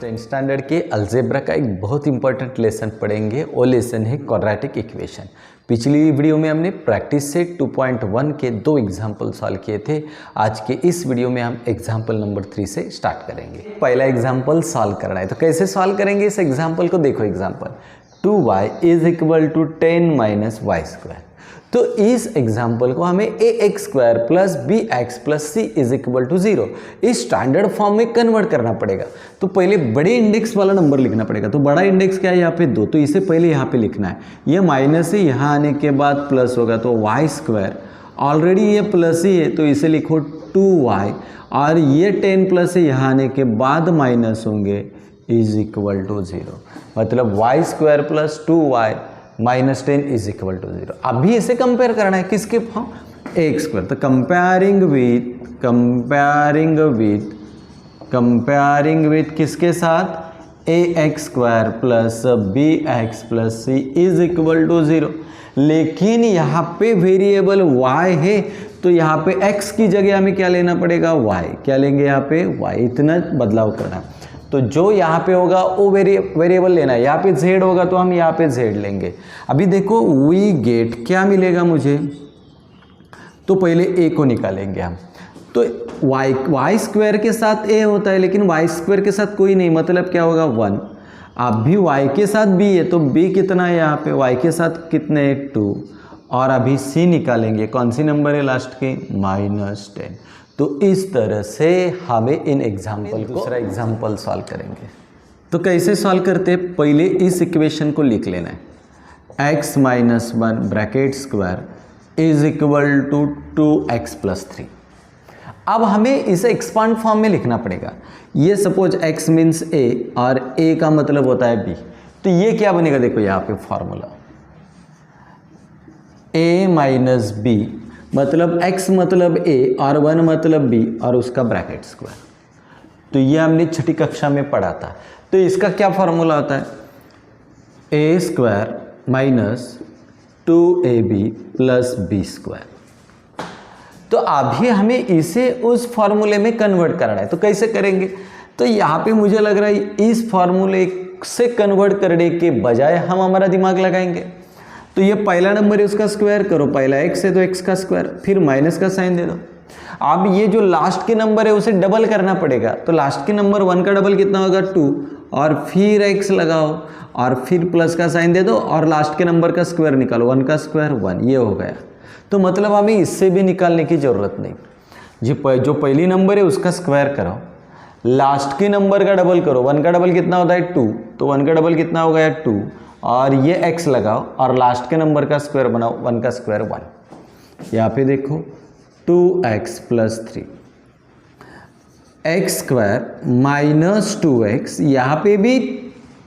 10th standard के algebra का एक बहुत इंपॉर्टेंट लेसन पढ़ेंगे। वो लेसन है क्वाड्रेटिक इक्वेशन। पिछली वीडियो में हमने प्रैक्टिस से 2.1 के 2 एग्जाम्पल सॉल्व किए थे। आज के इस वीडियो में हम एग्जाम्पल नंबर 3 से स्टार्ट करेंगे। पहला एग्जाम्पल सॉल्व करना है, तो कैसे सॉल्व करेंगे इस एग्जाम्पल को देखो। Example 2y = 10 - y²। तो इस एग्जाम्पल को हमें ax² + bx + c = 0 इस स्टैंडर्ड फॉर्म में कन्वर्ट करना पड़ेगा। तो पहले बड़े इंडेक्स वाला नंबर लिखना पड़ेगा। तो बड़ा इंडेक्स क्या है यहाँ पे 2, तो इसे पहले यहाँ पे लिखना है। ये माइनस है, यहाँ आने के बाद प्लस होगा तो y²। ऑलरेडी ये प्लस ही है तो इसे लिखो 2y, और ये 10 प्लस है, यहाँ आने के बाद माइनस होंगे = 0। मतलब y² + 2y - 10 = 0। अभी इसे कंपेयर करना है किसके फॉर्म, ax²। तो कंपेयरिंग विथ किसके साथ, ax² + bx + c = 0। लेकिन यहाँ पे वेरिएबल y है तो यहाँ पे x की जगह हमें क्या लेना पड़ेगा, y। क्या लेंगे यहाँ पे, y। इतना बदलाव करना है। तो जो यहाँ पे होगा वो वेरिएबल लेना है। यहाँ पे z होगा तो हम यहाँ पे z लेंगे। अभी देखो वी गेट क्या मिलेगा मुझे, तो पहले a को निकालेंगे हम। तो y² के साथ a होता है, लेकिन y² के साथ कोई नहीं, मतलब क्या होगा 1। अब भी y के साथ b है तो b कितना है यहाँ पे, y के साथ कितने 2। और अभी c निकालेंगे, कौन सी नंबर है लास्ट की, -10। तो इस तरह से हमें इन एग्जाम्पल को दूसरा एग्जाम्पल सॉल्व करेंगे। तो कैसे सॉल्व करते हैं, पहले इस इक्वेशन को लिख लेना है। x - 1 = 2x + 3। अब हमें इसे एक्सपांड फॉर्म में लिखना पड़ेगा। ये सपोज x मीन्स a और a का मतलब होता है b, तो ये क्या बनेगा, देखो यहाँ पे फॉर्मूला a - b मतलब x मतलब a और 1 मतलब b और उसका ब्रैकेट स्क्वायर। तो ये हमने छठी कक्षा में पढ़ा था। तो इसका क्या फॉर्मूला होता है, a² - 2ab + b²। तो अभी हमें इसे उस फॉर्मूले में कन्वर्ट करना है। तो कैसे करेंगे, तो यहाँ पे मुझे लग रहा है इस फॉर्मूले से कन्वर्ट करने के बजाय हम हमारा दिमाग लगाएंगे। तो ये पहला नंबर है उसका स्क्वायर करो, पहला x है तो x का स्क्वायर, फिर माइनस का साइन दे दो। अब ये जो लास्ट के नंबर है उसे डबल करना पड़ेगा। तो लास्ट के नंबर 1 का डबल कितना होगा 2, और फिर x लगाओ और फिर प्लस का साइन दे दो और लास्ट के नंबर का स्क्वायर निकालो, 1 का स्क्वायर 1, ये हो गया। तो मतलब हमें इससे भी निकालने की ज़रूरत नहीं। जो पहली नंबर है उसका स्क्वायर करो, लास्ट के नंबर का डबल करो। 1 का डबल कितना होता है 2, तो 1 का डबल कितना हो गया 2, और ये x लगाओ और लास्ट के नंबर का स्क्वायर बनाओ, 1 का स्क्वायर 1। यहाँ पे देखो 2x + 3, x² - 2x, यहाँ पे भी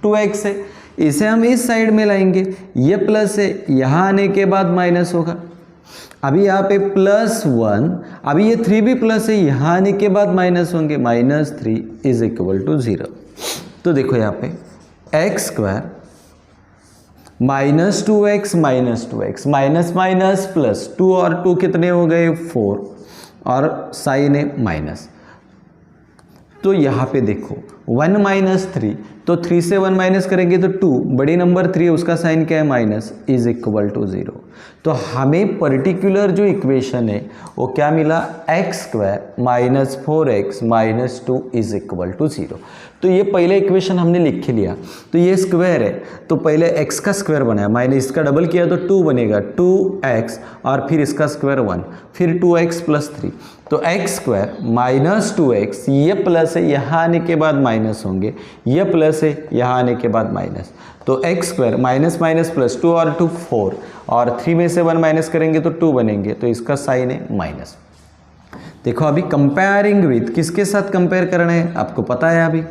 2x है, इसे हम इस साइड में लाएंगे। ये प्लस है, यहाँ आने के बाद माइनस होगा। अभी यहाँ पे +1, अभी ये 3 भी प्लस है, यहाँ आने के बाद माइनस होंगे, -3 = 0। तो देखो यहाँ पे x² -2x - 2x, minus minus plus, 2 और 2 कितने हो गए 4, और साइन है माइनस। तो यहाँ पे देखो 1 - 3, तो 3 से 1 माइनस करेंगे तो 2, बड़ी नंबर 3 है उसका साइन क्या है माइनस, = 0। तो हमें पर्टिकुलर जो इक्वेशन है वो क्या मिला, x² - 4x - 2 = 0। तो ये पहले इक्वेशन हमने लिख के लिया। तो ये स्क्वायर है तो पहले x का स्क्वायर बनाया, माइनस इसका डबल किया तो 2 बनेगा, 2x, और फिर इसका स्क्वायर 1, फिर 2x + 3। तो x² - 2x, ये प्लस है, यहाँ आने के बाद माइनस होंगे, ये प्लस है, यहाँ आने के बाद माइनस। तो x² - +2 और 2 4, और 3 में से 1 माइनस करेंगे तो 2 बनेंगे, तो इसका साइन है माइनस। देखो अभी कंपेयरिंग विथ किसके साथ कंपेयर करना है आपको पता है। अभी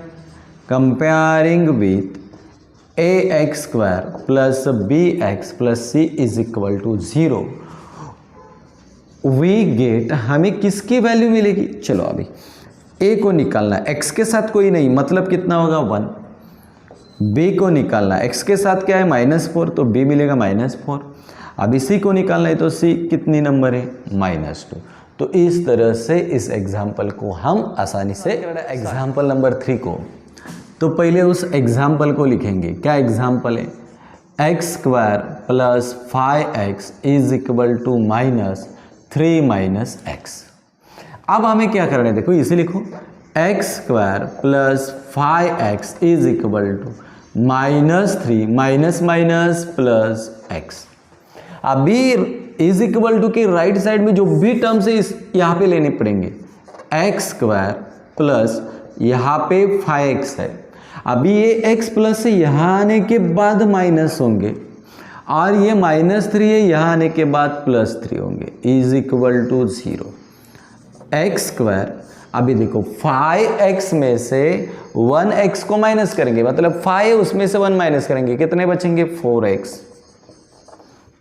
comparing with ax² + bx + c = 0, we get, हमें किसकी वैल्यू मिलेगी, चलो अभी a को निकालना है। x के साथ कोई नहीं, मतलब कितना होगा 1। b को निकालना है, x के साथ क्या है -4, तो b मिलेगा -4। अभी c को निकालना है, तो c कितनी नंबर है -2। तो इस तरह से इस एग्जाम्पल को हम आसानी से, एग्जाम्पल नंबर 3 को तो पहले उस एग्जाम्पल को लिखेंगे। क्या एग्जाम्पल है? X square plus 5x is equal to -3 minus x. अब हमें क्या करना है, देखो इसे लिखो, x square plus 5x is equal to -3 minus minus plus x. अभी इज इक्वल टू के राइट साइड में जो भी टर्म्स है इस यहाँ पे लेने पड़ेंगे। एक्स स्क्वायर प्लस यहाँ पे 5x है, अभी ये x प्लस से यहाँ आने के बाद माइनस होंगे और ये -3 है, यहाँ आने के बाद +3 होंगे, is equal to 0। X square, अभी देखो 5x में से 1x को माइनस करेंगे, मतलब 5 उसमें से 1 माइनस करेंगे, कितने बचेंगे? 4x।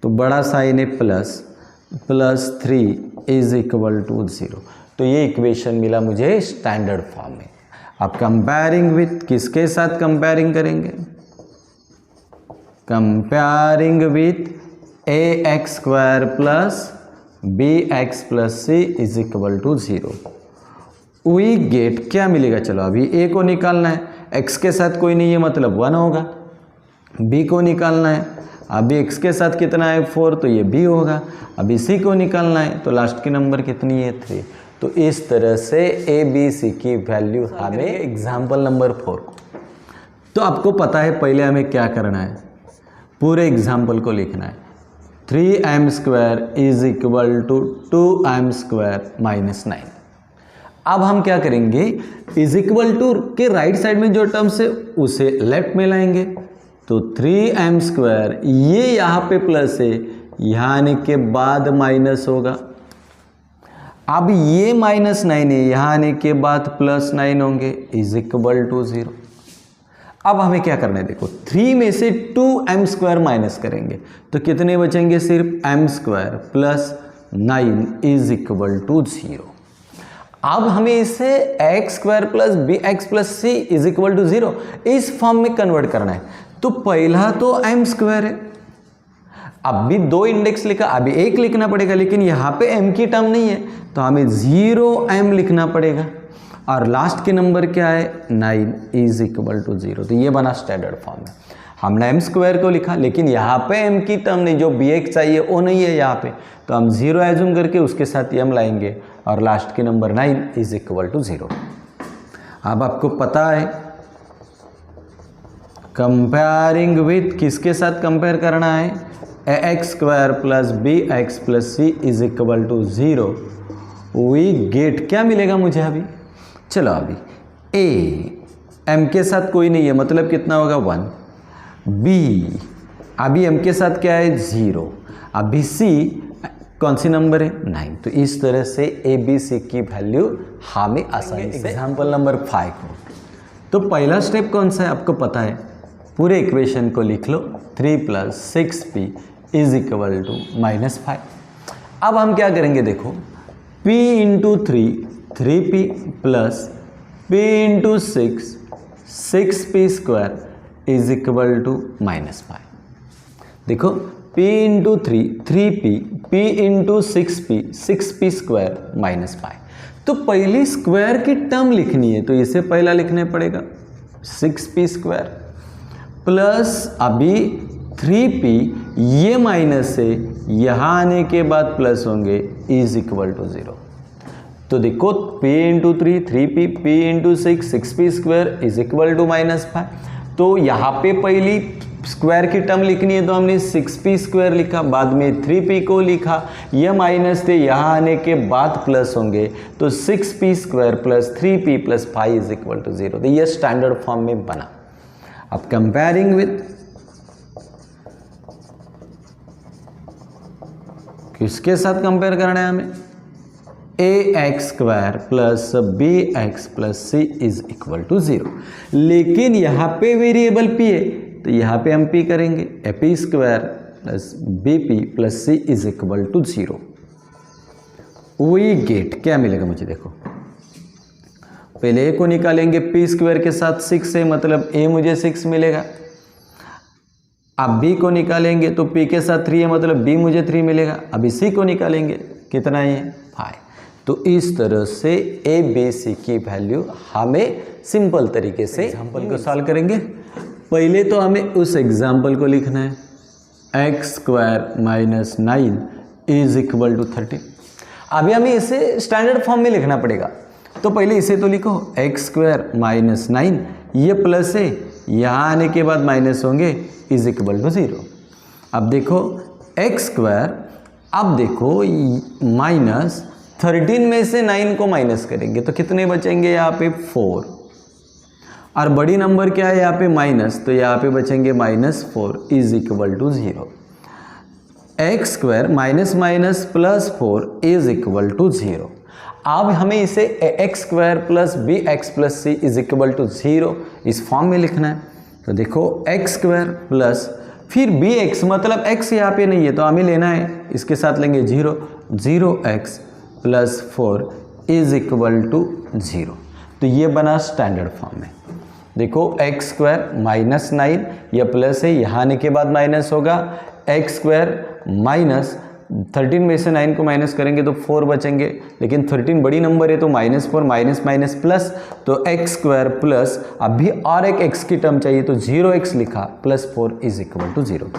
तो बड़ा साइन है +3 इज इक्वल टू 0। तो ये इक्वेशन मिला मुझे स्टैंडर्ड फॉर्म में। अब कंपेयरिंग विथ, किसके साथ कंपेयरिंग करेंगे? Comparing with ax square plus bx plus c is equal to 0। We get क्या मिलेगा? चलो अभी a को निकालना है, x के साथ कोई नहीं है मतलब 1 होगा। b को निकालना है, अभी x के साथ कितना है 4, तो ये b होगा। अभी c को निकालना है, तो लास्ट की नंबर कितनी है 3। तो इस तरह से a b c की वैल्यू हमें एग्जाम्पल नंबर 4 को। तो आपको पता है पहले हमें क्या करना है, पूरे एग्जाम्पल को लिखना है। 3m square is equal to 2m square minus 9। अब हम क्या करेंगे, इज इक्वल टू के राइट साइड में जो टर्म्स है उसे लेफ्ट में लाएंगे। तो 3m स्क्वायर, ये यहाँ पे प्लस है, यहाँ आने के बाद माइनस होगा। अब ये -9 है, यहाँ आने के बाद +9 होंगे, इज इक्वल टू 0। अब हमें क्या करना है, देखो 3 में से 2m स्क्वायर माइनस करेंगे तो कितने बचेंगे? सिर्फ m square plus 9 is equal to 0। अब हमें इसे x square plus bx plus c is equal to 0 इस फॉर्म में कन्वर्ट करना है। तो पहला तो m स्क्वायर है, अब भी 2 इंडेक्स लिखा, अभी 1 लिखना पड़ेगा, लेकिन यहाँ पे m की टर्म नहीं है तो हमें 0m लिखना पड़ेगा। और लास्ट के नंबर क्या है? 9 इज इक्वल टू 0। तो ये बना स्टैंडर्ड फॉर्म में। हमने m स्क्वायर को लिखा, लेकिन यहाँ पे m की टर्म नहीं, जो bx चाहिए वो नहीं है यहाँ पे, तो हम 0 एज्यूम करके उसके साथ m लाएंगे और लास्ट के नंबर 9 इज इक्वल टू 0। अब आपको पता है कंपेयरिंग विथ, किसके साथ कंपेयर करना है? ax square plus bx plus c is equal to 0। We get क्या मिलेगा मुझे अभी? चलो अभी a m के साथ कोई नहीं है मतलब कितना होगा 1, b अभी m के साथ क्या है 0, अभी c कौन सी नंबर है 9। तो इस तरह से a b c की वैल्यू हमें आसानी से। एग्जाम्पल नंबर 5 को, तो पहला स्टेप कौन सा है आपको पता है, पूरे इक्वेशन को लिख लो 3 + 6p इज इक्वल टू -5। अब हम क्या करेंगे, देखो p into 3p plus p into 6p square is equal to -5। देखो p into 3p, p into 6p square -5। तो पहली स्क्वायर की टर्म लिखनी है तो इसे पहला लिखने पड़ेगा 6p स्क्वायर प्लस अभी 3p, ये माइनस है, यहाँ आने के बाद प्लस होंगे, इज इक्वल टू 0। तो देखो p into 3p, p into 6p square is equal to -5। तो यहाँ पे पहली स्क्वायर की टर्म लिखनी है तो हमने 6p स्क्वायर लिखा, बाद में 3p को लिखा, ये माइनस थे, यहाँ आने के बाद प्लस होंगे, तो 6p square plus 3p plus 5 is equal to 0। तो ये स्टैंडर्ड फॉर्म में बना। अब कंपेयरिंग विथ, किसके साथ कंपेयर करना है हमें? ax square plus bx plus c is equal to 0। लेकिन यहाँ पे वेरिएबल p है तो यहाँ पे हम p करेंगे, ap square plus bp plus c is equal to 0। We get क्या मिलेगा मुझे, देखो पहले a को निकालेंगे, p स्क्वायर के साथ 6 है मतलब a मुझे 6 मिलेगा। अब b को निकालेंगे तो p के साथ 3 है मतलब b मुझे 3 मिलेगा। अभी c को निकालेंगे, कितना है 5। तो इस तरह से ए बी सी की वैल्यू हमें सिंपल तरीके से एग्जाम्पल को सॉल्व करेंगे। पहले तो हमें उस एग्जाम्पल को लिखना है x square minus 9 is equal to 13। अभी हमें इसे स्टैंडर्ड फॉर्म में लिखना पड़ेगा, तो पहले इसे तो लिखो एक्स स्क्वायर माइनस 9, ये प्लस है, यहाँ आने के बाद माइनस होंगे, इज इक्वल टू 0। अब देखो एक्स स्क्वायर, अब देखो माइनस 13 में से 9 को माइनस करेंगे तो कितने बचेंगे यहाँ पे 4, और बड़ी नंबर क्या है यहाँ पे माइनस, तो यहाँ पे बचेंगे -4 is equal to 0। X square minus minus plus 4 is equal to 0। अब हमें इसे x square plus b x plus c is equal to 0 इस फॉर्म में लिखना है। तो देखो एक्स स्क्वायर प्लस फिर बी एक्स, मतलब एक्स यहाँ पे नहीं है तो हमें लेना है, इसके साथ लेंगे 0, 0x plus 4 is equal to 0। तो ये बना स्टैंडर्ड फॉर्म में। देखो एक्स स्क्वायर माइनस 9, यह प्लस है, यहाँ आने के बाद माइनस होगा, एक्स स्क्वायर माइनस 13 में से 9 को माइनस करेंगे तो 4 बचेंगे, लेकिन 13 बड़ी नंबर है तो -4 माइनस माइनस प्लस, तो एक्स स्क्वायर प्लस अभी और एक x की टर्म चाहिए तो 0x लिखा plus 4 is equal to 0।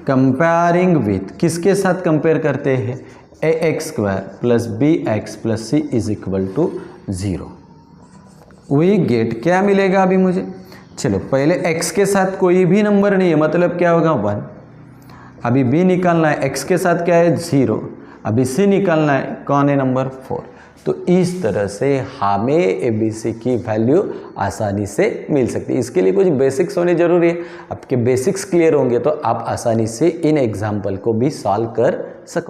Comparing with, किसके साथ कंपेयर करते हैं, a x square plus b x plus c is equal to 0। वही गेट क्या मिलेगा अभी मुझे, चलो पहले x के साथ कोई भी नंबर नहीं है, मतलब क्या होगा 1। अभी b निकालना है, x के साथ क्या है 0, अभी c निकालना है, कौन है नंबर 4। तो इस तरह से हमें ए बी सी की वैल्यू आसानी से मिल सकती है। इसके लिए कुछ बेसिक्स होने जरूरी है, आपके बेसिक्स क्लियर होंगे तो आप आसानी से इन एग्जाम्पल को भी सॉल्व कर सको।